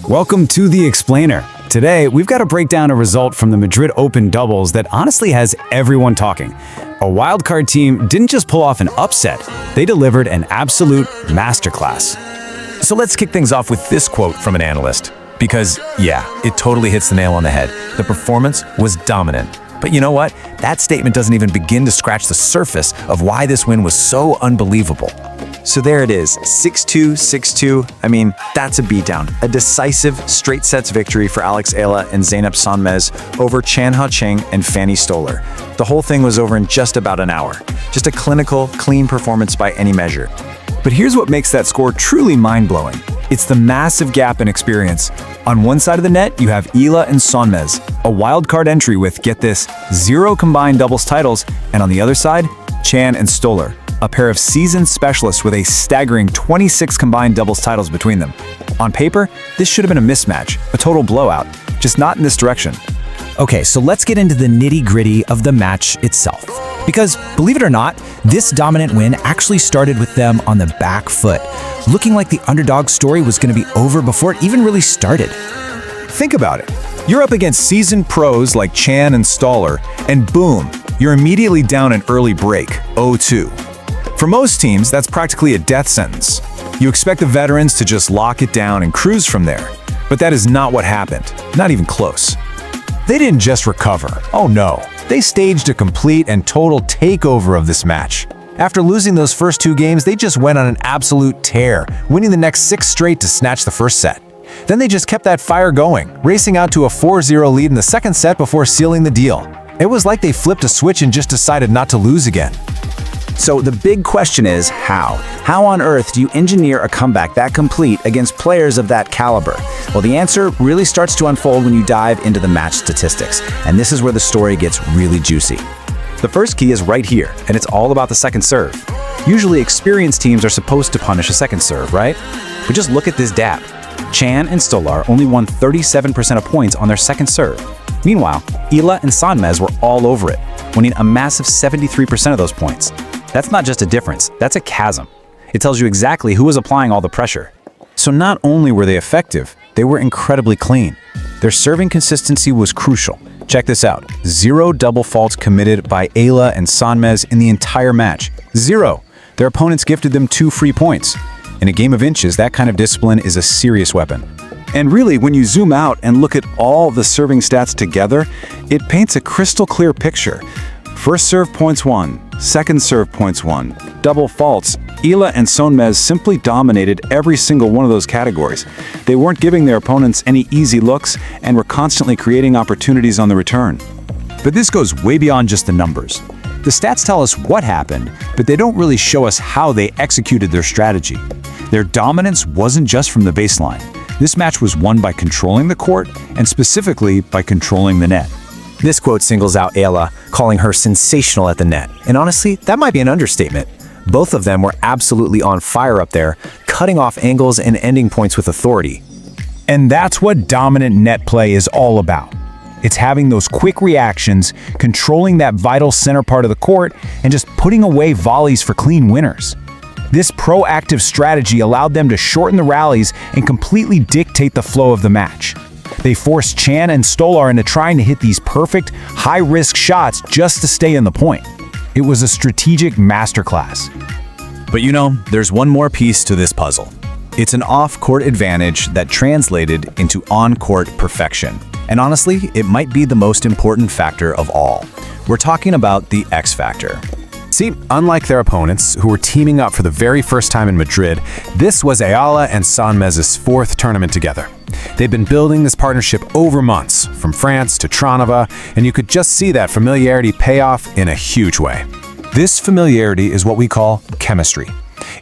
Welcome to The Explainer. Today, we've got to break down a result from the Madrid Open doubles that honestly has everyone talking. A wildcard team didn't just pull off an upset, they delivered an absolute masterclass. So let's kick things off with this quote from an analyst. Because, yeah, it totally hits the nail on the head. The performance was dominant. But you know what? That statement doesn't even begin to scratch the surface of why this win was so unbelievable. So there it is, 6-2, 6-2. I mean, that's a beatdown. A decisive straight sets victory for Eala and Zeynep Sonmez over Chan and Stollar. The whole thing was over in just about an hour. Just a clinical, clean performance by any measure. But here's what makes that score truly mind-blowing. It's the massive gap in experience. On one side of the net, you have Eala and Sonmez, a wildcard entry with, get this, 0 combined doubles titles, and on the other side, Chan and Stollar, a pair of seasoned specialists with a staggering 26 combined doubles titles between them. On paper, this should have been a mismatch, a total blowout, just not in this direction. Okay, so let's get into the nitty-gritty of the match itself. Because, believe it or not, this dominant win actually started with them on the back foot, looking like the underdog story was going to be over before it even really started. Think about it. You're up against seasoned pros like Chan and Stollar, and boom, you're immediately down an early break, 0-2. For most teams, that's practically a death sentence. You expect the veterans to just lock it down and cruise from there. But that is not what happened, not even close. They didn't just recover, oh no. They staged a complete and total takeover of this match. After losing those first 2 games, they just went on an absolute tear, winning the next 6 straight to snatch the first set. Then they just kept that fire going, racing out to a 4-0 lead in the second set before sealing the deal. It was like they flipped a switch and just decided not to lose again. So the big question is how? How on earth do you engineer a comeback that complete against players of that caliber? Well, the answer really starts to unfold when you dive into the match statistics, and this is where the story gets really juicy. The first key is right here, and it's all about the second serve. Usually experienced teams are supposed to punish a second serve, right? But just look at this dab. Chan and Stollar only won 37% of points on their second serve. Meanwhile, Eala and Sonmez were all over it, winning a massive 73% of those points. That's not just a difference, that's a chasm. It tells you exactly who was applying all the pressure. So not only were they effective, they were incredibly clean. Their serving consistency was crucial. Check this out. 0 double faults committed by Eala and Sonmez in the entire match. 0. Their opponents gifted them 2 free points. In a game of inches, that kind of discipline is a serious weapon. And really, when you zoom out and look at all the serving stats together, it paints a crystal clear picture. First serve points won, second serve points won, double faults. Eala and Sonmez simply dominated every single one of those categories. They weren't giving their opponents any easy looks and were constantly creating opportunities on the return. But this goes way beyond just the numbers. The stats tell us what happened, but they don't really show us how they executed their strategy. Their dominance wasn't just from the baseline. This match was won by controlling the court and specifically by controlling the net. This quote singles out Eala, calling her sensational at the net. And honestly, that might be an understatement. Both of them were absolutely on fire up there, cutting off angles and ending points with authority. And that's what dominant net play is all about. It's having those quick reactions, controlling that vital center part of the court, and just putting away volleys for clean winners. This proactive strategy allowed them to shorten the rallies and completely dictate the flow of the match. They forced Chan and Stollar into trying to hit these perfect, high-risk shots just to stay in the point. It was a strategic masterclass. But you know, there's one more piece to this puzzle. It's an off-court advantage that translated into on-court perfection. And honestly, it might be the most important factor of all. We're talking about the X factor. See, unlike their opponents, who were teaming up for the very first time in Madrid, this was Eala and Sonmez's 4th tournament together. They've been building this partnership over months, from France to Trnava, and you could just see that familiarity pay off in a huge way. This familiarity is what we call chemistry.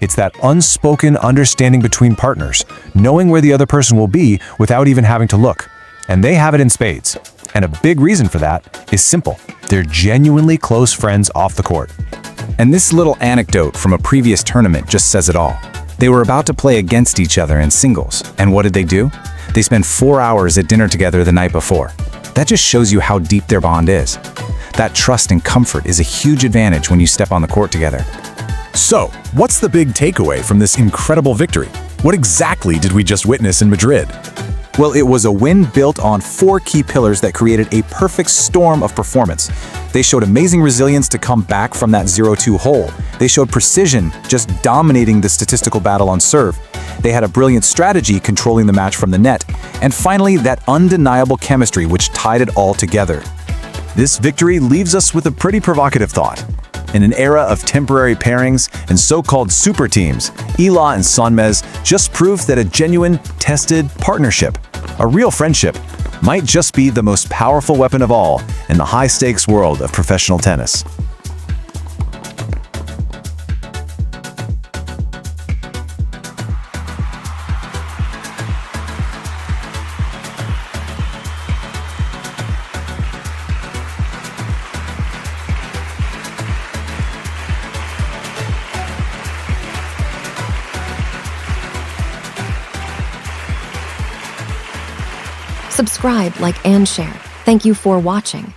It's that unspoken understanding between partners, knowing where the other person will be without even having to look. And they have it in spades. And a big reason for that is simple. They're genuinely close friends off the court. And this little anecdote from a previous tournament just says it all. They were about to play against each other in singles, and what did they do? They spent 4 hours at dinner together the night before. That just shows you how deep their bond is. That trust and comfort is a huge advantage when you step on the court together. So, what's the big takeaway from this incredible victory? What exactly did we just witness in Madrid? Well, it was a win built on 4 key pillars that created a perfect storm of performance. They showed amazing resilience to come back from that 0-2 hole. They showed precision, just dominating the statistical battle on serve. They had a brilliant strategy controlling the match from the net. And finally, that undeniable chemistry which tied it all together. This victory leaves us with a pretty provocative thought. In an era of temporary pairings and so-called super teams, Eala and Sonmez just proved that a genuine, tested partnership, a real friendship, might just be the most powerful weapon of all in the high-stakes world of professional tennis. Subscribe, like, and share. Thank you for watching.